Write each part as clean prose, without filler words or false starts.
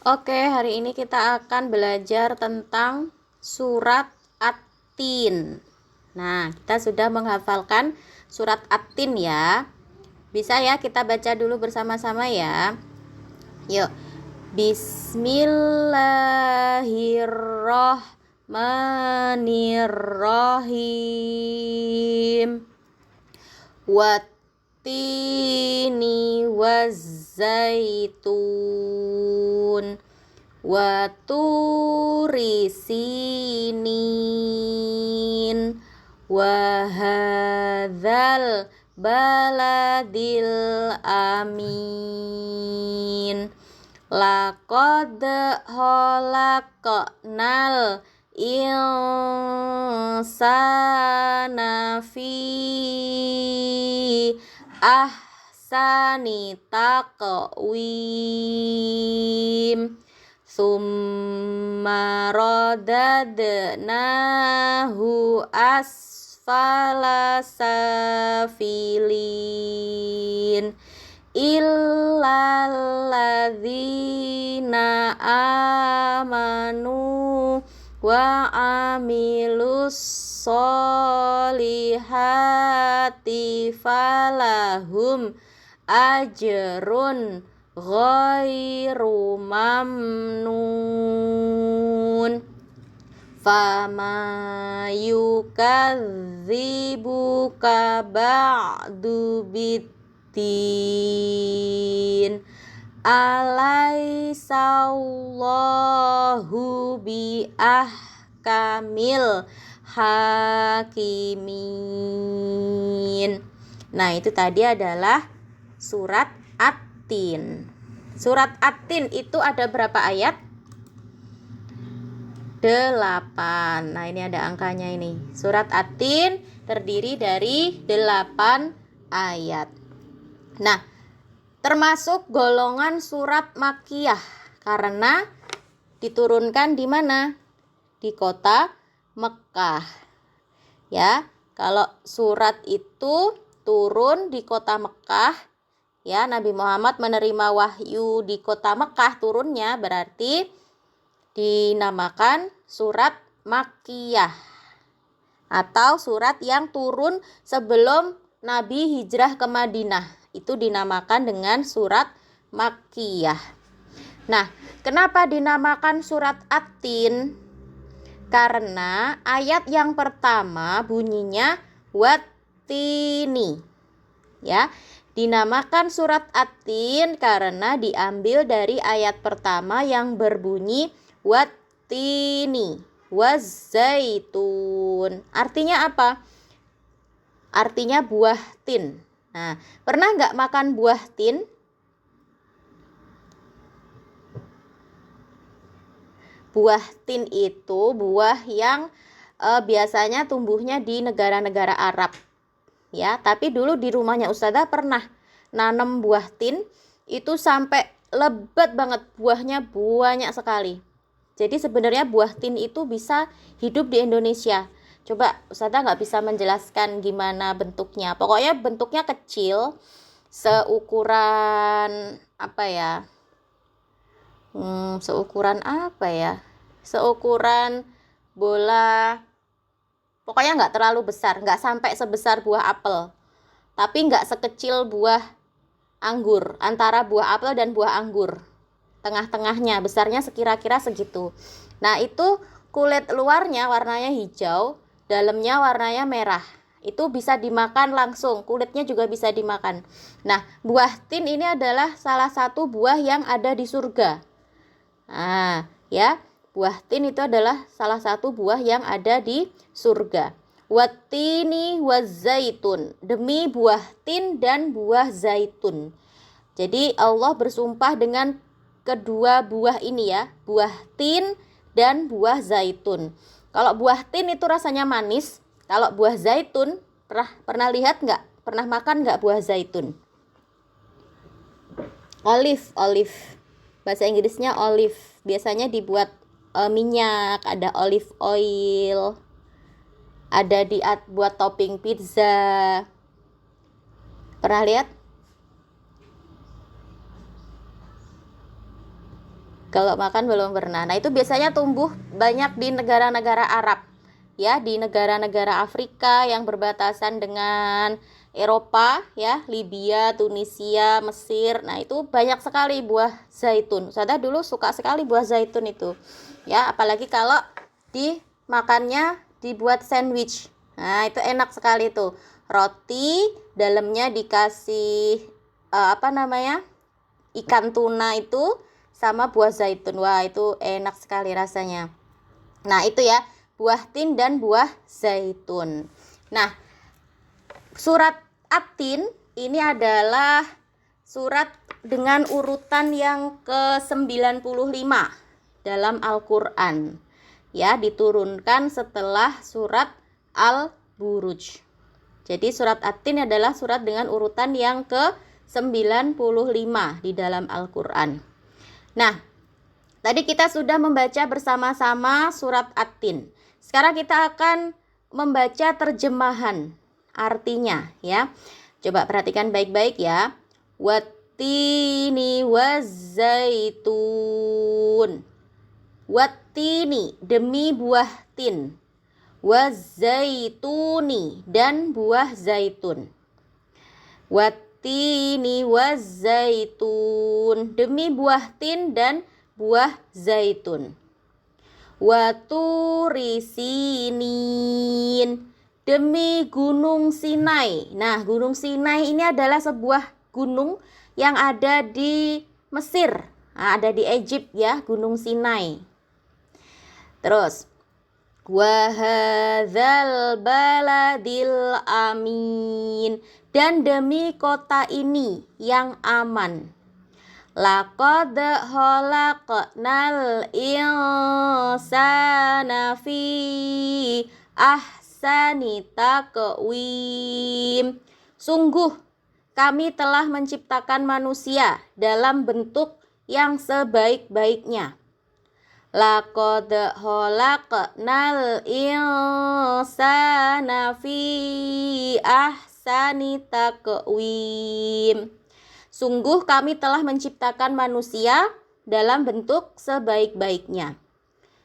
Oke, hari ini kita akan belajar tentang surat At-Tin. Nah, kita sudah menghafalkan surat At-Tin ya. Bisa ya kita baca dulu bersama-sama ya. Yuk. Bismillahirrahmanirrahim. Wattini wazzaitun wa turi sinin wa hadzal baladil amin laqad khalaqnal insana fi ahsani taqwim summa radadnahu asfala safilin illalladzina amanu wa amilus solihati falahum ajrun ghairu mamnun fama yukadzibuka ba'du biddin alaisallahu bi ahkamil hakimin. Nah, itu tadi adalah surat At-Tin. Surat At-Tin itu ada berapa ayat? 8. Nah, ini ada angkanya ini. Surat At-Tin terdiri dari 8 ayat. Nah, termasuk golongan surat Makkiyah karena diturunkan di mana? Di kota Mekkah. Ya, kalau surat itu turun di kota Mekkah, ya, Nabi Muhammad menerima wahyu di kota Mekkah turunnya berarti dinamakan surat Makkiyah atau surat yang turun sebelum Nabi hijrah ke Madinah. Itu dinamakan dengan surat Makkiyah. Nah, kenapa dinamakan surat At-Tin? Karena ayat yang pertama bunyinya Wattini. Ya, dinamakan surat At-Tin karena diambil dari ayat pertama yang berbunyi Wattini wazzaitun. Artinya apa? Artinya buah tin. Nah, pernah nggak makan buah tin? Buah tin itu buah yang biasanya tumbuhnya di negara-negara Arab. Ya, tapi dulu di rumahnya Ustazah pernah nanam buah tin itu sampai lebat banget, buahnya banyak sekali. Jadi sebenarnya buah tin itu bisa hidup di Indonesia. Coba Ustazah nggak bisa menjelaskan gimana bentuknya. Pokoknya bentuknya kecil, seukuran apa ya? Seukuran apa ya? Seukuran bola. Pokoknya nggak terlalu besar, nggak sampai sebesar buah apel. Tapi nggak sekecil buah anggur, antara buah apel dan buah anggur. Tengah-tengahnya, besarnya sekira-kira segitu. Nah, itu kulit luarnya warnanya hijau, dalamnya warnanya merah. Itu bisa dimakan langsung, kulitnya juga bisa dimakan. Nah, buah tin ini adalah salah satu buah yang ada di surga. Nah, ya, buah tin itu adalah salah satu buah yang ada di surga. Wattini wazzaitun, demi buah tin dan buah zaitun. Jadi Allah bersumpah dengan kedua buah ini ya, buah tin dan buah zaitun. Kalau buah tin itu rasanya manis, kalau buah zaitun pernah lihat nggak? Pernah makan nggak buah zaitun? Olive. Bahasa Inggrisnya olive. Biasanya dibuat minyak, ada olive oil, ada buat topping pizza. Pernah lihat? Kalau makan belum pernah. Nah, itu biasanya tumbuh banyak di negara-negara Arab. Ya, di negara-negara Afrika yang berbatasan dengan Eropa, ya, Libya, Tunisia, Mesir. Nah, itu banyak sekali buah zaitun. Saya dulu suka sekali buah zaitun itu. Ya, apalagi kalau dimakannya dibuat sandwich. Nah, itu enak sekali tuh. Roti, dalamnya dikasih ikan tuna itu sama buah zaitun. Wah, itu enak sekali rasanya. Nah, itu ya, buah tin dan buah zaitun. Nah, surat At-Tin ini adalah surat dengan urutan yang ke-95 dalam Al-Qur'an. Ya, diturunkan setelah surat Al-Buruj. Jadi surat At-Tin adalah surat dengan urutan yang ke-95 di dalam Al-Qur'an. Nah, tadi kita sudah membaca bersama-sama surat At-Tin. Sekarang kita akan membaca terjemahan artinya ya. Coba perhatikan baik-baik ya. Wattini wazzaitun. Wattini demi buah tin. Wazzaituni dan buah zaitun. Wattini wazzaitun demi buah tin dan buah zaitun. Waturi sinin demi gunung Sinai. Nah, gunung Sinai ini adalah sebuah gunung yang ada di Mesir. Nah, ada di Egypt ya, gunung Sinai. Terus wahadzal baladil amin dan demi kota ini yang aman. Laqad khalaqnal insana fi ahsani taqwim. Sungguh kami telah menciptakan manusia dalam bentuk yang sebaik-baiknya. Laqad khalaqnal insana fi ahsani taqwim. Sungguh kami telah menciptakan manusia dalam bentuk sebaik-baiknya.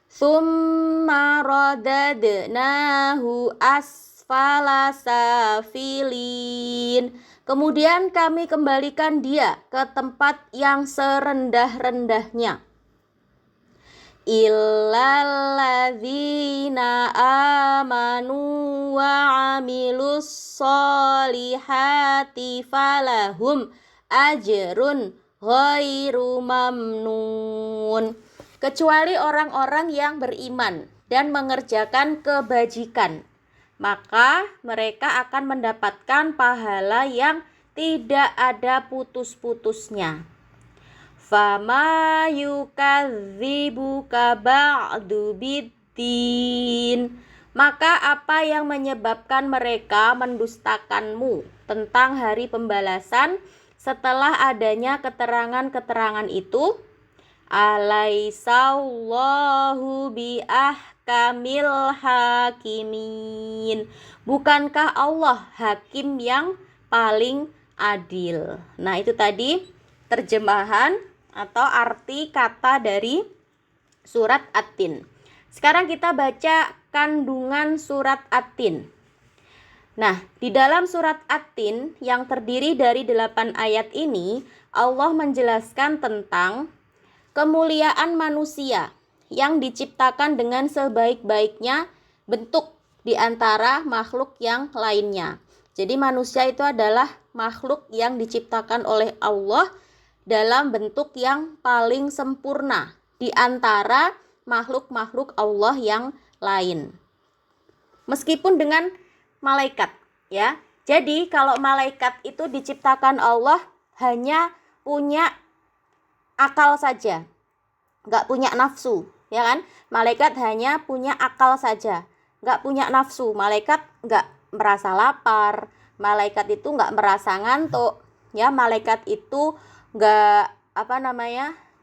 Tsumma radadnahu asfala safilin. Kemudian kami kembalikan dia ke tempat yang serendah-rendahnya. Illalladzina amanu wa amilus solihati falahum ajrun ghairu mamnun. Kecuali orang-orang yang beriman dan mengerjakan kebajikan, maka mereka akan mendapatkan pahala yang tidak ada putus-putusnya. Fama yukadzibuka ba'du biddin. Maka apa yang menyebabkan mereka mendustakanmu tentang hari pembalasan setelah adanya keterangan-keterangan itu? Alaisallahu biahkamil hakimin. Bukankah Allah hakim yang paling adil? Nah, itu tadi terjemahan atau arti kata dari surat At-Tin. Sekarang kita baca kandungan surat At-Tin. Nah, di dalam surat At-Tin yang terdiri dari 8 ayat ini, Allah menjelaskan tentang kemuliaan manusia yang diciptakan dengan sebaik-baiknya bentuk di antara makhluk yang lainnya. Jadi manusia itu adalah makhluk yang diciptakan oleh Allah dalam bentuk yang paling sempurna di antara makhluk-makhluk Allah yang lain. Meskipun dengan malaikat, ya. Jadi kalau malaikat itu diciptakan Allah hanya punya akal saja, nggak punya nafsu, ya kan? Malaikat hanya punya akal saja, nggak punya nafsu. Malaikat nggak merasa lapar, malaikat itu nggak merasa ngantuk, ya. Malaikat itu nggak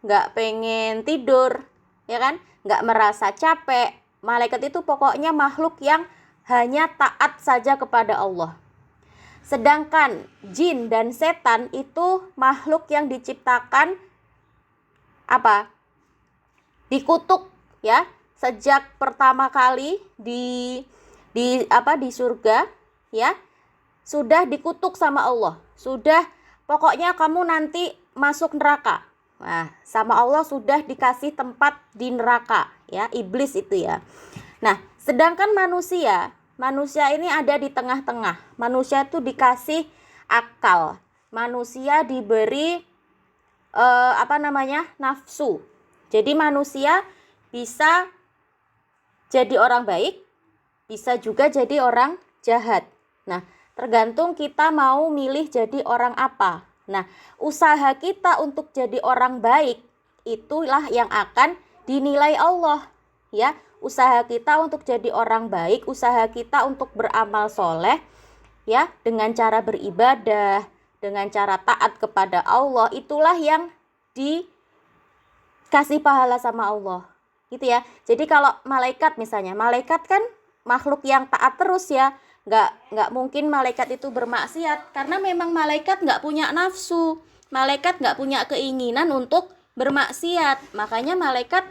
nggak pengen tidur, ya kan? Nggak merasa capek. Malaikat itu pokoknya makhluk yang hanya taat saja kepada Allah. Sedangkan jin dan setan itu makhluk yang diciptakan dikutuk ya, sejak pertama kali di surga ya, sudah dikutuk sama Allah. Sudah pokoknya kamu nanti masuk neraka. Nah, sama Allah sudah dikasih tempat di neraka ya, iblis itu ya. Nah, sedangkan manusia ini ada di tengah-tengah. Manusia itu dikasih akal. Manusia diberi nafsu. Jadi manusia bisa jadi orang baik, bisa juga jadi orang jahat. Nah, tergantung kita mau milih jadi orang apa. Nah, usaha kita untuk jadi orang baik itulah yang akan dinilai Allah ya. Usaha kita untuk jadi orang baik, usaha kita untuk beramal soleh ya, dengan cara beribadah, dengan cara taat kepada Allah, itulah yang dikasih pahala sama Allah gitu ya. Jadi kalau malaikat misalnya, malaikat kan makhluk yang taat terus ya, nggak mungkin malaikat itu bermaksiat, karena memang malaikat nggak punya nafsu, malaikat nggak punya keinginan untuk bermaksiat. Makanya malaikat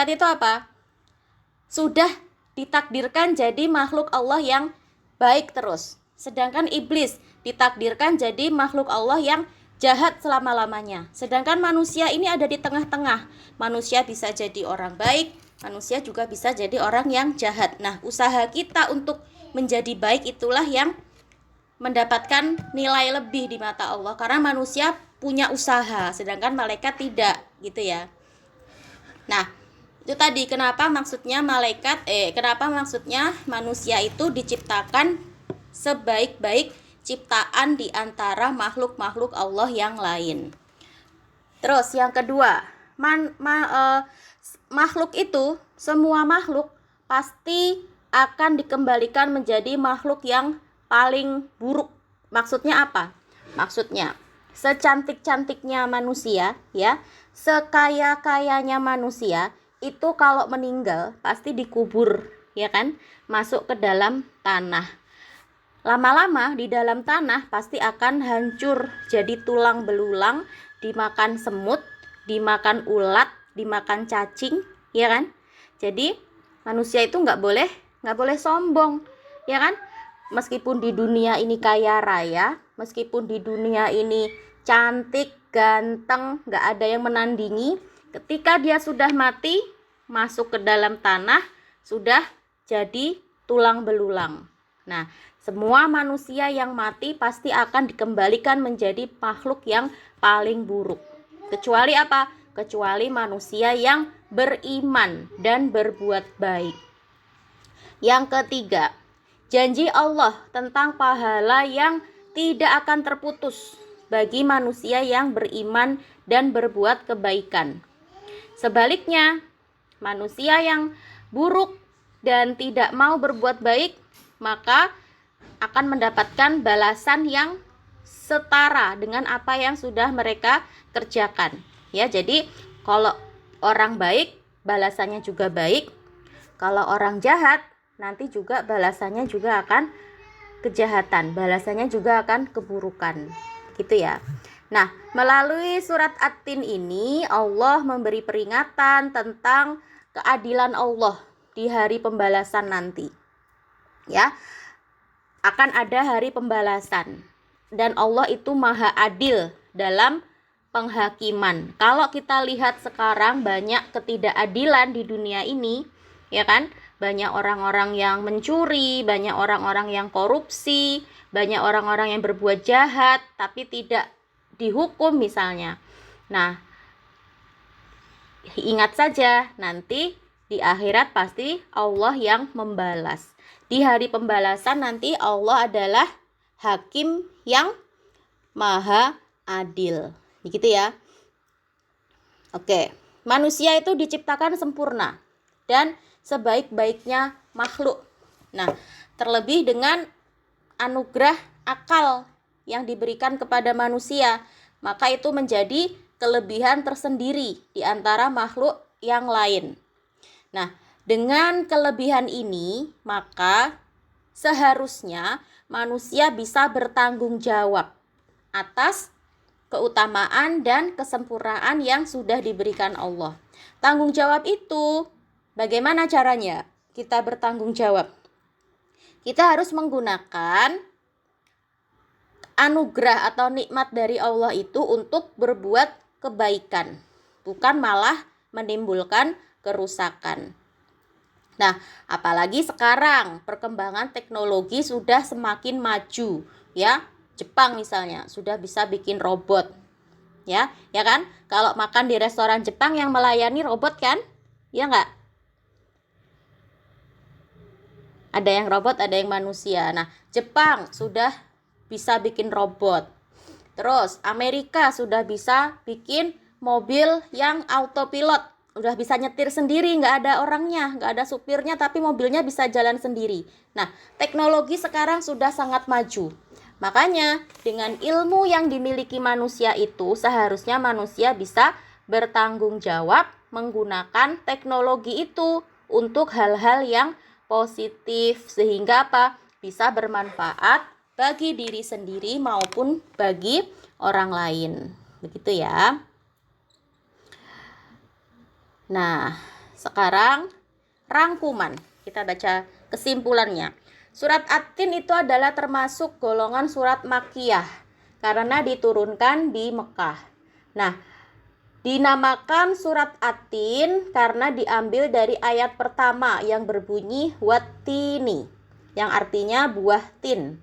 itu apa? Sudah ditakdirkan jadi makhluk Allah yang baik terus. Sedangkan iblis ditakdirkan jadi makhluk Allah yang jahat selama-lamanya. Sedangkan manusia ini ada di tengah-tengah. Manusia bisa jadi orang baik, manusia juga bisa jadi orang yang jahat. Nah, usaha kita untuk menjadi baik itulah yang mendapatkan nilai lebih di mata Allah, karena manusia punya usaha, sedangkan malaikat tidak, gitu ya. Nah, itu tadi kenapa maksudnya manusia itu diciptakan sebaik-baik ciptaan di antara makhluk-makhluk Allah yang lain. Terus yang kedua, makhluk itu, semua makhluk pasti akan dikembalikan menjadi makhluk yang paling buruk. Maksudnya apa? Maksudnya secantik-cantiknya manusia ya, sekaya-kayanya manusia itu kalau meninggal pasti dikubur ya kan, masuk ke dalam tanah. Lama-lama di dalam tanah pasti akan hancur jadi tulang belulang, dimakan semut, dimakan ulat, dimakan cacing, ya kan? Jadi manusia itu nggak boleh sombong, ya kan? Meskipun di dunia ini kaya raya, meskipun di dunia ini cantik, ganteng, nggak ada yang menandingi, ketika dia sudah mati, masuk ke dalam tanah, sudah jadi tulang belulang. Nah, semua manusia yang mati pasti akan dikembalikan menjadi makhluk yang paling buruk. Kecuali apa? Kecuali manusia yang beriman dan berbuat baik. Yang ketiga, janji Allah tentang pahala yang tidak akan terputus bagi manusia yang beriman dan berbuat kebaikan. Sebaliknya, manusia yang buruk dan tidak mau berbuat baik, maka akan mendapatkan balasan yang setara dengan apa yang sudah mereka kerjakan. Ya, jadi kalau orang baik, balasannya juga baik. Kalau orang jahat, nanti juga balasannya juga akan kejahatan, balasannya juga akan keburukan. Gitu ya. Nah, melalui surat At-Tin ini Allah memberi peringatan tentang keadilan Allah di hari pembalasan nanti. Ya. Akan ada hari pembalasan, dan Allah itu maha adil dalam penghakiman. Kalau kita lihat sekarang banyak ketidakadilan di dunia ini, ya kan? Banyak orang-orang yang mencuri, banyak orang-orang yang korupsi, banyak orang-orang yang berbuat jahat tapi tidak dihukum misalnya. Nah, ingat saja nanti di akhirat pasti Allah yang membalas. Di hari pembalasan nanti Allah adalah hakim yang maha adil. Begitu ya. Oke, manusia itu diciptakan sempurna dan sebaik-baiknya makhluk. Nah, terlebih dengan anugerah akal yang diberikan kepada manusia, maka itu menjadi kelebihan tersendiri di antara makhluk yang lain. Nah, dengan kelebihan ini, maka seharusnya manusia bisa bertanggung jawab atas keutamaan dan kesempurnaan yang sudah diberikan Allah. Tanggung jawab itu bagaimana caranya kita bertanggung jawab? Kita harus menggunakan anugerah atau nikmat dari Allah itu untuk berbuat kebaikan, bukan malah menimbulkan kerusakan. Nah, apalagi sekarang perkembangan teknologi sudah semakin maju, ya. Jepang misalnya sudah bisa bikin robot. Ya kan? Kalau makan di restoran Jepang yang melayani robot kan? Ya enggak? Ada yang robot, ada yang manusia. Nah, Jepang sudah bisa bikin robot. Terus Amerika sudah bisa bikin mobil yang autopilot. Udah bisa nyetir sendiri, nggak ada orangnya, nggak ada supirnya, tapi mobilnya bisa jalan sendiri. Nah, teknologi sekarang sudah sangat maju. Makanya dengan ilmu yang dimiliki manusia itu, seharusnya manusia bisa bertanggung jawab menggunakan teknologi itu untuk hal-hal yang positif, sehingga apa? Bisa bermanfaat bagi diri sendiri maupun bagi orang lain. Begitu ya. Nah, sekarang rangkuman. Kita baca kesimpulannya. Surat At-Tin itu adalah termasuk golongan surat Makkiyah karena diturunkan di Mekah. Nah, dinamakan surat At-Tin karena diambil dari ayat pertama yang berbunyi Wattini, yang artinya buah tin.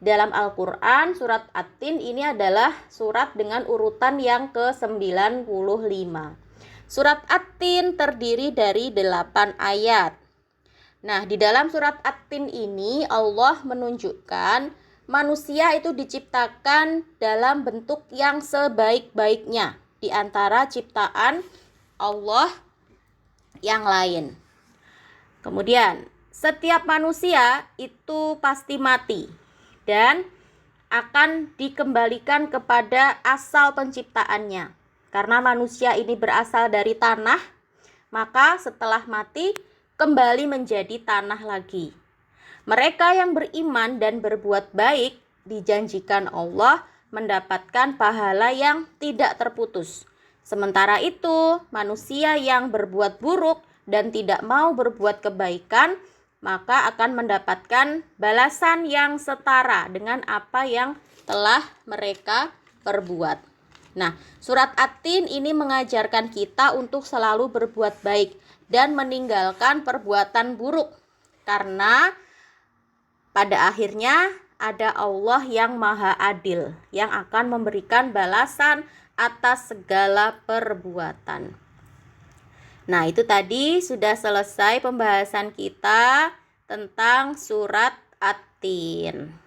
Dalam Al-Quran, surat At-Tin ini adalah surat dengan urutan yang ke-95. Surat At-Tin terdiri dari 8 ayat. Nah, di dalam surat At-Tin ini Allah menunjukkan manusia itu diciptakan dalam bentuk yang sebaik-baiknya di antara ciptaan Allah yang lain. Kemudian, setiap manusia itu pasti mati dan akan dikembalikan kepada asal penciptaannya. Karena manusia ini berasal dari tanah, maka setelah mati kembali menjadi tanah lagi. Mereka yang beriman dan berbuat baik dijanjikan Allah mendapatkan pahala yang tidak terputus. Sementara itu, manusia yang berbuat buruk dan tidak mau berbuat kebaikan, maka akan mendapatkan balasan yang setara dengan apa yang telah mereka perbuat. Nah, surat At-Tin ini mengajarkan kita untuk selalu berbuat baik dan meninggalkan perbuatan buruk. Karena pada akhirnya ada Allah yang Maha Adil yang akan memberikan balasan atas segala perbuatan. Nah, itu tadi sudah selesai pembahasan kita tentang surat At-Tin.